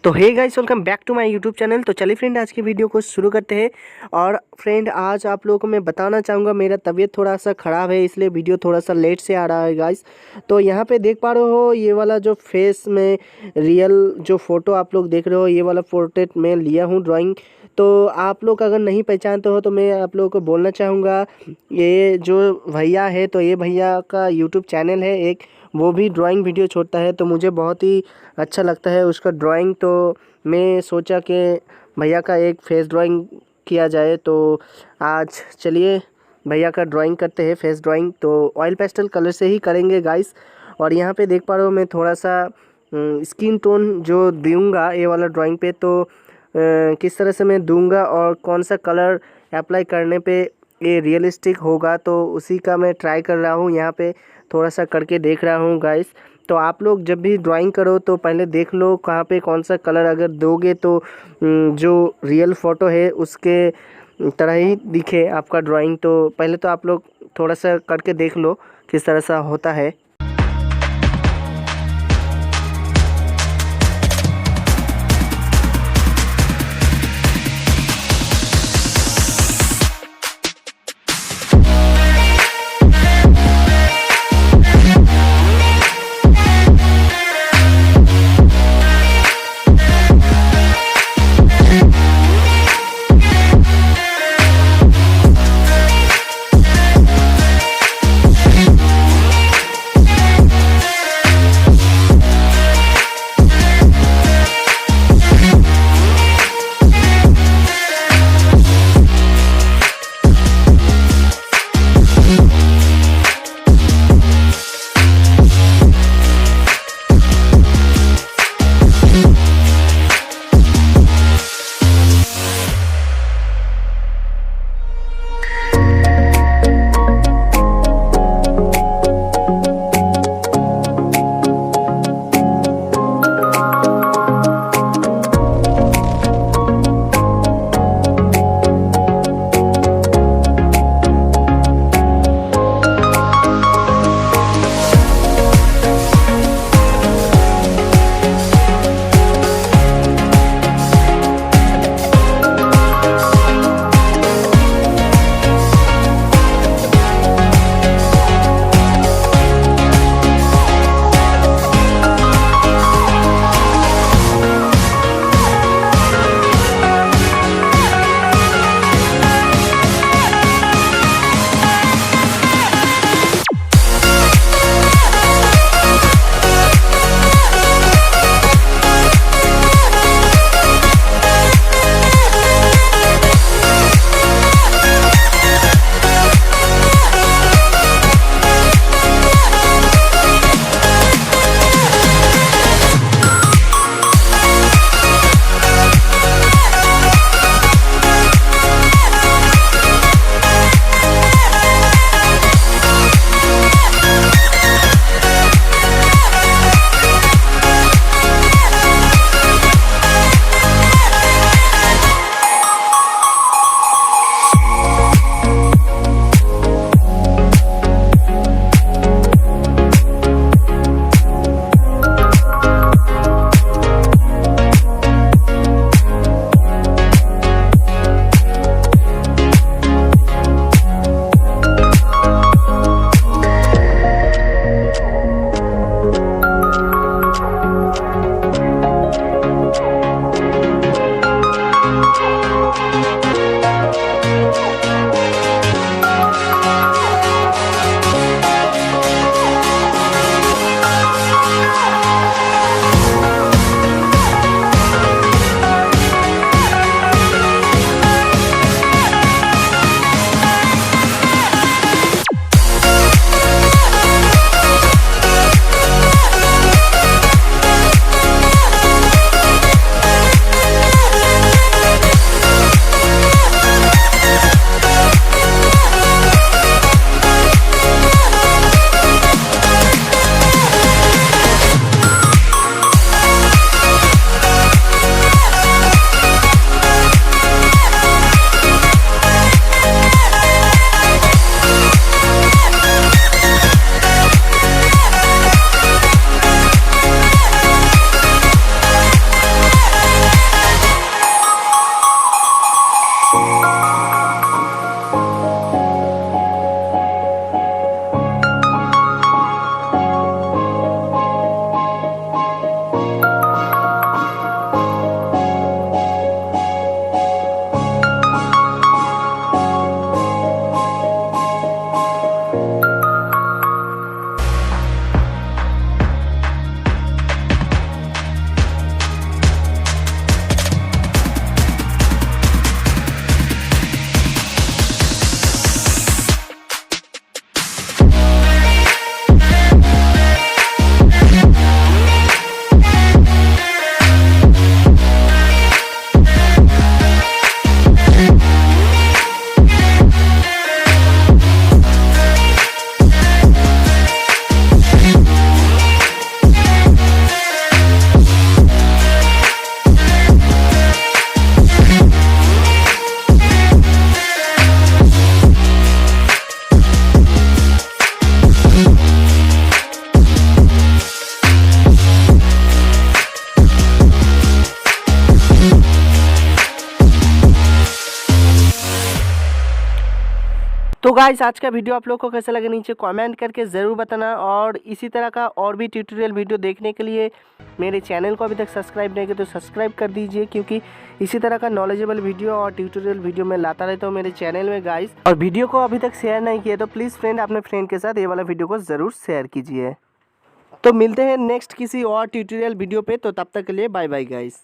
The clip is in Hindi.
तो hey guys, welcome back to my YouTube channel. तो चलिए फ्रेंड, आज की वीडियो को शुरू करते हैं। और फ्रेंड, आज आप लोगों को मैं बताना चाहूँगा, मेरा तबीयत थोड़ा सा ख़राब है, इसलिए वीडियो थोड़ा सा लेट से आ रहा है गाइस। तो यहाँ पे देख पा रहे हो, ये वाला जो फेस में रियल जो फ़ोटो आप लोग देख रहे हो, ये वाला पोर्ट्रेट मैं लिया हूँ ड्राइंग। तो आप लोग अगर नहीं पहचानते हो तो मैं आप लोगों को बोलना चाहूँगा, ये जो भैया है तो ये भैया का यूट्यूब चैनल है एक, वो भी ड्राइंग वीडियो छोड़ता है। तो मुझे बहुत ही अच्छा लगता है उसका ड्राइंग। तो मैं सोचा कि भैया का एक फेस ड्राइंग किया जाए। तो आज चलिए भैया का ड्राइंग करते हैं, फेस ड्राइंग। तो ऑयल पेस्टल कलर से ही करेंगे गाइस। और यहाँ पे देख पा रहे हो, मैं थोड़ा सा स्किन टोन जो दूंगा ये वाला ड्राइंग पे, तो किस तरह से मैं दूंगा और कौन सा कलर अप्लाई करने पे ये रियलिस्टिक होगा, तो उसी का मैं ट्राई कर रहा हूँ। यहाँ पे थोड़ा सा करके देख रहा हूँ गाइस। तो आप लोग जब भी ड्राइंग करो तो पहले देख लो कहाँ पे कौन सा कलर अगर दोगे तो जो रियल फ़ोटो है उसके तरह ही दिखे आपका ड्राइंग। तो पहले तो आप लोग थोड़ा सा करके देख लो किस तरह सा होता है। तो गाइस आज का वीडियो आप लोग को कैसा लगा नीचे कमेंट करके ज़रूर बताना, और इसी तरह का और भी ट्यूटोरियल वीडियो देखने के लिए मेरे चैनल को अभी तक सब्सक्राइब नहीं किया तो सब्सक्राइब कर दीजिए, क्योंकि इसी तरह का नॉलेजेबल वीडियो और ट्यूटोरियल वीडियो मैं लाता रहता हूँ मेरे चैनल में गाइस। और वीडियो को अभी तक शेयर नहीं किया तो प्लीज़ फ्रेंड अपने फ्रेंड के साथ ये वाला वीडियो को ज़रूर शेयर कीजिए। तो मिलते हैं नेक्स्ट किसी और ट्यूटोरियल वीडियो पे, तो तब तक के लिए बाय बाय गाइस।